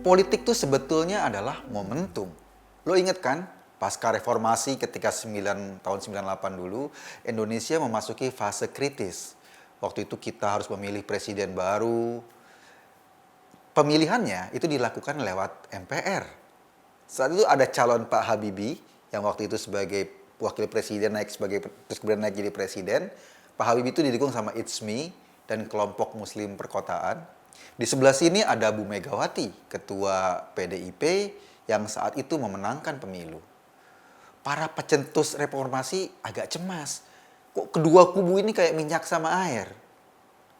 Politik tuh sebetulnya adalah momentum. Lo inget kan? Pasca reformasi ketika tahun 98 dulu, Indonesia memasuki fase kritis. Waktu itu kita harus memilih presiden baru. Pemilihannya itu dilakukan lewat MPR. Saat itu ada calon Pak Habibie yang waktu itu sebagai wakil presiden terus kemudian naik jadi presiden. Pak Habibie itu didukung sama ITSMI dan kelompok Muslim perkotaan. Di sebelah sini ada Bu Megawati, ketua PDIP yang saat itu memenangkan pemilu. Para pencetus reformasi agak cemas. Kok kedua kubu ini kayak minyak sama air?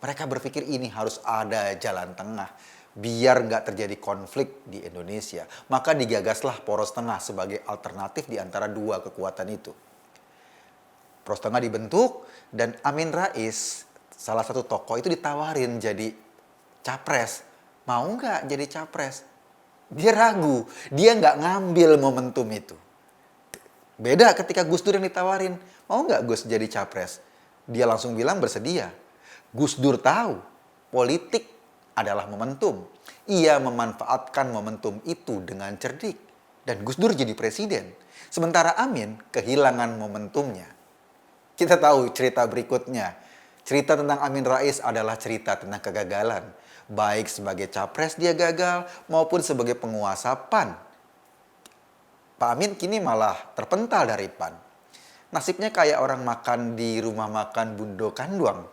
Mereka berpikir ini harus ada jalan tengah biar nggak terjadi konflik di Indonesia. Maka digagaslah poros tengah sebagai alternatif di antara dua kekuatan itu. Poros tengah dibentuk dan Amin Rais, salah satu tokoh itu ditawarin jadi capres. Mau nggak jadi capres? Dia ragu, dia nggak ngambil momentum itu. Beda ketika Gus Dur yang ditawarin, mau nggak Gus jadi capres? Dia langsung bilang bersedia. Gus Dur tahu, politik adalah momentum. Ia memanfaatkan momentum itu dengan cerdik. Dan Gus Dur jadi presiden. Sementara Amin kehilangan momentumnya. Kita tahu cerita berikutnya. Cerita tentang Amin Rais adalah cerita tentang kegagalan. Baik sebagai capres dia gagal, maupun sebagai penguasa PAN. Pak Amin kini malah terpental dari PAN. Nasibnya kayak orang makan di rumah makan Bundo Kanduang.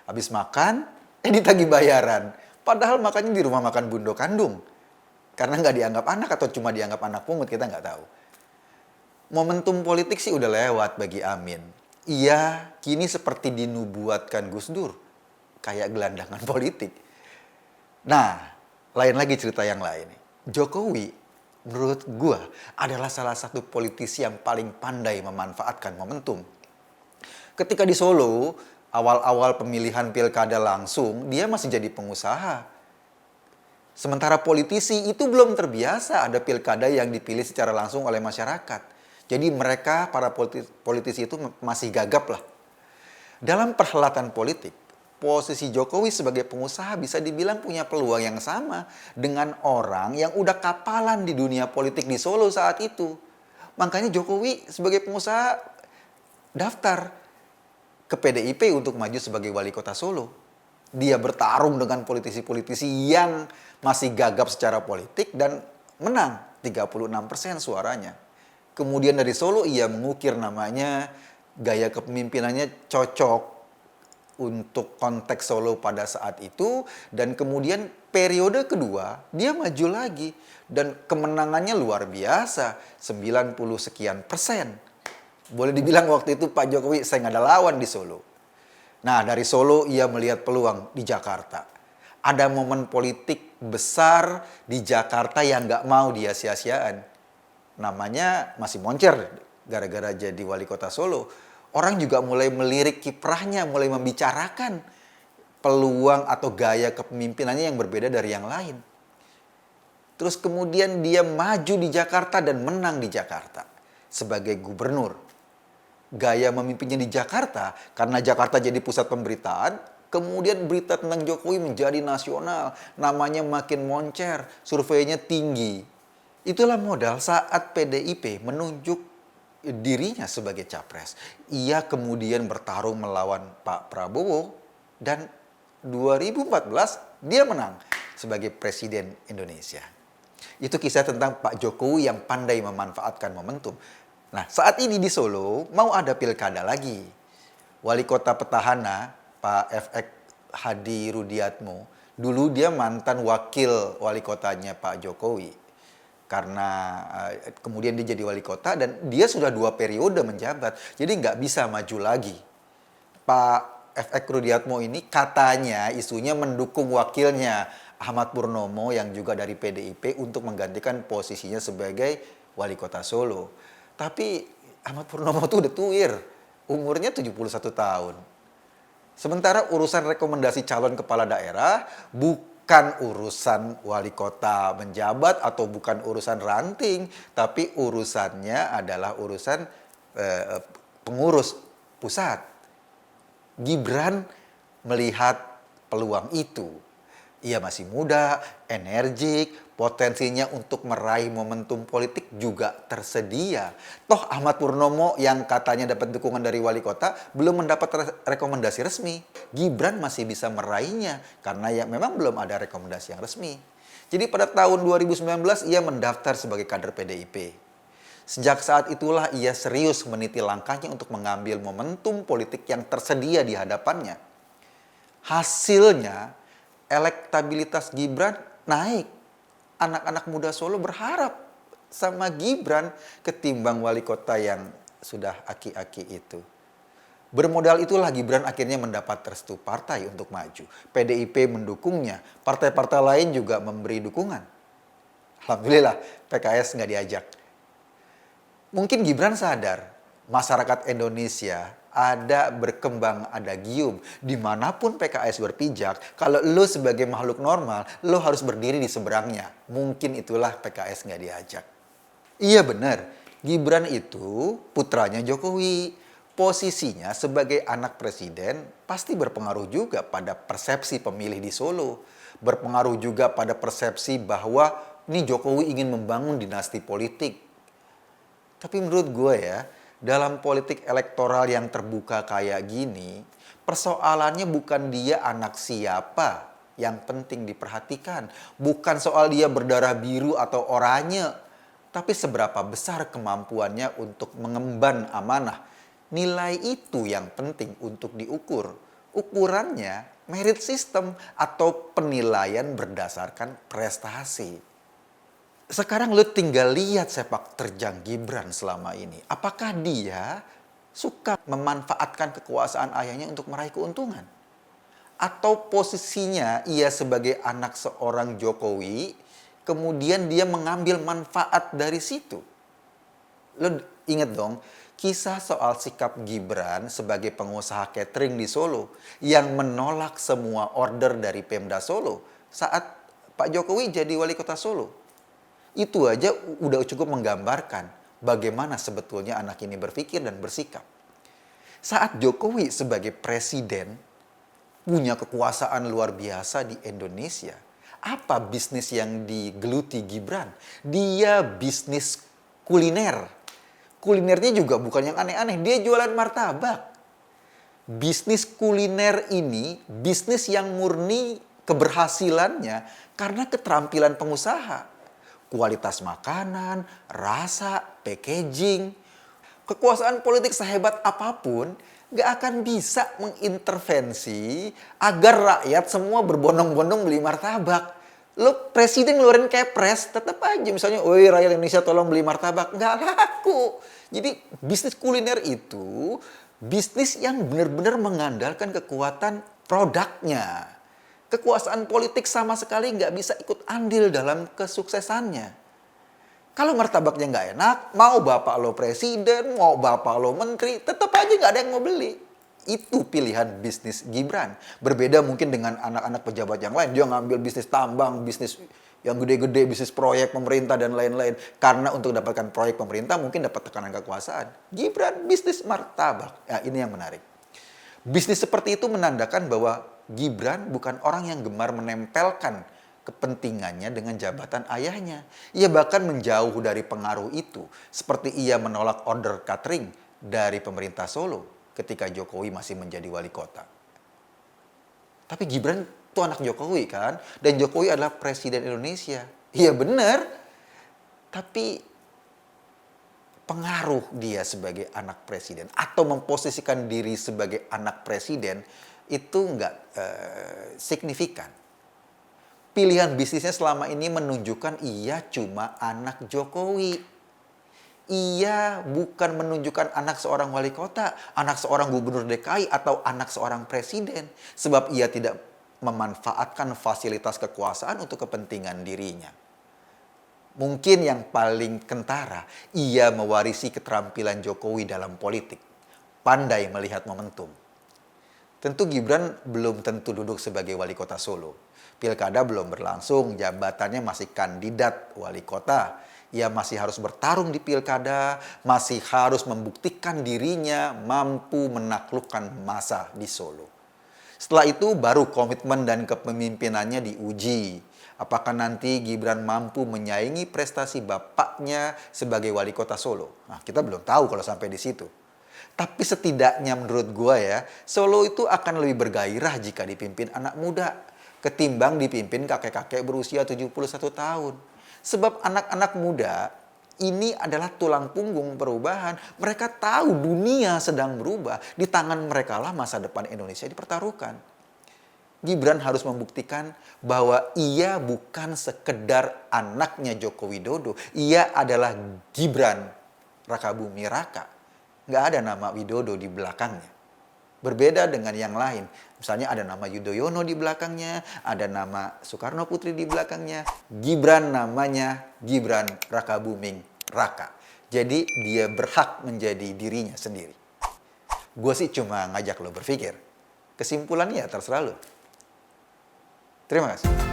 Habis makan, ditagih bayaran. Padahal makannya di rumah makan Bundo Kandung. Karena nggak dianggap anak atau cuma dianggap anak pungut, kita nggak tahu. Momentum politik sih udah lewat bagi Amin. Ia kini seperti dinubuatkan Gus Dur. Kayak gelandangan politik. Nah, lain lagi cerita yang lain. Jokowi menurut gua adalah salah satu politisi yang paling pandai memanfaatkan momentum. Ketika di Solo, awal-awal pemilihan pilkada langsung, dia masih jadi pengusaha. Sementara politisi itu belum terbiasa ada pilkada yang dipilih secara langsung oleh masyarakat. Jadi mereka, para politisi itu masih gagap lah. Dalam perhelatan politik, posisi Jokowi sebagai pengusaha bisa dibilang punya peluang yang sama dengan orang yang udah kapalan di dunia politik di Solo saat itu. Makanya Jokowi sebagai pengusaha daftar ke PDIP untuk maju sebagai wali kota Solo. Dia bertarung dengan politisi-politisi yang masih gagap secara politik dan menang 36% suaranya. Kemudian dari Solo ia mengukir namanya, gaya kepemimpinannya cocok untuk konteks Solo pada saat itu, dan kemudian periode kedua dia maju lagi dan kemenangannya luar biasa, 90 sekian persen. Boleh dibilang waktu itu Pak Jokowi saya nggak ada lawan di Solo. Nah, dari Solo ia melihat peluang di Jakarta. Ada momen politik besar di Jakarta yang nggak mau dia sia-siakan. Namanya masih moncer gara-gara jadi wali kota Solo. Orang juga mulai melirik kiprahnya, mulai membicarakan peluang atau gaya kepemimpinannya yang berbeda dari yang lain. Terus kemudian dia maju di Jakarta dan menang di Jakarta sebagai gubernur. Gaya memimpinnya di Jakarta, karena Jakarta jadi pusat pemberitaan, kemudian berita tentang Jokowi menjadi nasional, namanya makin moncer, surveinya tinggi. Itulah modal saat PDIP menunjuk dirinya sebagai capres. Ia kemudian bertarung melawan Pak Prabowo dan 2014 dia menang sebagai presiden Indonesia. Itu kisah tentang Pak Jokowi yang pandai memanfaatkan momentum. Nah, saat ini di Solo mau ada pilkada lagi. Wali kota petahana Pak FX Hadi Rudiatmo, dulu dia mantan wakil wali kotanya Pak Jokowi. Karena kemudian dia jadi wali kota dan dia sudah 2 periode menjabat. Jadi nggak bisa maju lagi. Pak FX Rudiatmo ini katanya isunya mendukung wakilnya Ahmad Purnomo yang juga dari PDIP untuk menggantikan posisinya sebagai wali kota Solo. Tapi Ahmad Purnomo tuh udah tuir. Umurnya 71 tahun. Sementara urusan rekomendasi calon kepala daerah bukan urusan wali kota menjabat atau bukan urusan ranting, tapi urusannya adalah urusan pengurus pusat. Gibran melihat peluang itu. Ia masih muda, energik, Potensinya untuk meraih momentum politik juga tersedia. Toh Ahmad Purnomo yang katanya dapat dukungan dari wali kota belum mendapat rekomendasi resmi. Gibran masih bisa meraihnya karena ya memang belum ada rekomendasi yang resmi. Jadi pada tahun 2019 ia mendaftar sebagai kader PDIP. Sejak saat itulah ia serius meniti langkahnya untuk mengambil momentum politik yang tersedia di hadapannya. Hasilnya, elektabilitas Gibran naik. Anak-anak muda Solo berharap sama Gibran ketimbang wali kota yang sudah aki-aki itu. Bermodal itulah Gibran akhirnya mendapat restu partai untuk maju. PDIP mendukungnya, partai-partai lain juga memberi dukungan. Alhamdulillah PKS nggak diajak. Mungkin Gibran sadar, masyarakat Indonesia ada berkembang adagium. Dimanapun PKS berpijak, kalau lo sebagai makhluk normal, lo harus berdiri di seberangnya. Mungkin itulah PKS nggak diajak. Iya benar, Gibran itu putranya Jokowi. Posisinya sebagai anak presiden pasti berpengaruh juga pada persepsi pemilih di Solo. Berpengaruh juga pada persepsi bahwa ini Jokowi ingin membangun dinasti politik. Tapi menurut gue ya, dalam politik elektoral yang terbuka kayak gini, persoalannya bukan dia anak siapa yang penting diperhatikan. Bukan soal dia berdarah biru atau oranye, tapi seberapa besar kemampuannya untuk mengemban amanah. Nilai itu yang penting untuk diukur. Ukurannya merit system atau penilaian berdasarkan prestasi. Sekarang lu tinggal lihat sepak terjang Gibran selama ini. Apakah dia suka memanfaatkan kekuasaan ayahnya untuk meraih keuntungan? Atau posisinya ia sebagai anak seorang Jokowi, kemudian dia mengambil manfaat dari situ? Lu inget dong, kisah soal sikap Gibran sebagai pengusaha catering di Solo yang menolak semua order dari Pemda Solo saat Pak Jokowi jadi wali kota Solo. Itu aja udah cukup menggambarkan bagaimana sebetulnya anak ini berpikir dan bersikap. Saat Jokowi sebagai presiden punya kekuasaan luar biasa di Indonesia, apa bisnis yang digeluti Gibran? Dia bisnis kuliner. Kulinernya juga bukan yang aneh-aneh, dia jualan martabak. Bisnis kuliner ini bisnis yang murni keberhasilannya karena keterampilan pengusaha. Kualitas makanan, rasa, packaging. Kekuasaan politik sehebat apapun gak akan bisa mengintervensi agar rakyat semua berbondong-bondong beli martabak. Lo presiden ngeluarin kepres, tetap aja misalnya, woi rakyat Indonesia tolong beli martabak. Gak laku. Jadi bisnis kuliner itu bisnis yang benar-benar mengandalkan kekuatan produknya. Kekuasaan politik sama sekali nggak bisa ikut andil dalam kesuksesannya. Kalau martabaknya nggak enak, mau bapak lo presiden, mau bapak lo menteri, tetap aja nggak ada yang mau beli. Itu pilihan bisnis Gibran. Berbeda mungkin dengan anak-anak pejabat yang lain. Dia ngambil bisnis tambang, bisnis yang gede-gede, bisnis proyek pemerintah dan lain-lain. Karena untuk dapatkan proyek pemerintah mungkin dapat tekanan kekuasaan. Gibran bisnis martabak. Ya, ini yang menarik. Bisnis seperti itu menandakan bahwa Gibran bukan orang yang gemar menempelkan kepentingannya dengan jabatan ayahnya. Ia bahkan menjauh dari pengaruh itu. Seperti ia menolak order catering dari pemerintah Solo ketika Jokowi masih menjadi wali kota. Tapi Gibran itu anak Jokowi kan? Dan Jokowi adalah presiden Indonesia. Iya benar. Tapi pengaruh dia sebagai anak presiden atau memposisikan diri sebagai anak presiden itu nggak signifikan. Pilihan bisnisnya selama ini menunjukkan ia cuma anak Jokowi. Ia bukan menunjukkan anak seorang wali kota, anak seorang gubernur DKI, atau anak seorang presiden. Sebab ia tidak memanfaatkan fasilitas kekuasaan untuk kepentingan dirinya. Mungkin yang paling kentara, ia mewarisi keterampilan Jokowi dalam politik. Pandai melihat momentum. Tentu Gibran belum tentu duduk sebagai wali kota Solo. Pilkada belum berlangsung, jabatannya masih kandidat wali kota. Ia masih harus bertarung di pilkada, masih harus membuktikan dirinya mampu menaklukkan massa di Solo. Setelah itu baru komitmen dan kepemimpinannya diuji. Apakah nanti Gibran mampu menyaingi prestasi bapaknya sebagai wali kota Solo? Nah, kita belum tahu kalau sampai di situ. Tapi setidaknya menurut gua ya, Solo itu akan lebih bergairah jika dipimpin anak muda ketimbang dipimpin kakek-kakek berusia 71 tahun. Sebab anak-anak muda ini adalah tulang punggung perubahan. Mereka tahu dunia sedang berubah. Di tangan mereka lah masa depan Indonesia dipertaruhkan. Gibran harus membuktikan bahwa ia bukan sekedar anaknya Joko Widodo. Ia adalah Gibran Rakabumi Raka. Nggak ada nama Widodo di belakangnya. Berbeda dengan yang lain. Misalnya ada nama Yudhoyono di belakangnya, ada nama Soekarno Putri di belakangnya. Gibran namanya Gibran Rakabuming Raka. Jadi dia berhak menjadi dirinya sendiri. Gue sih cuma ngajak lo berpikir. Kesimpulannya ya terserah lo. Terima kasih.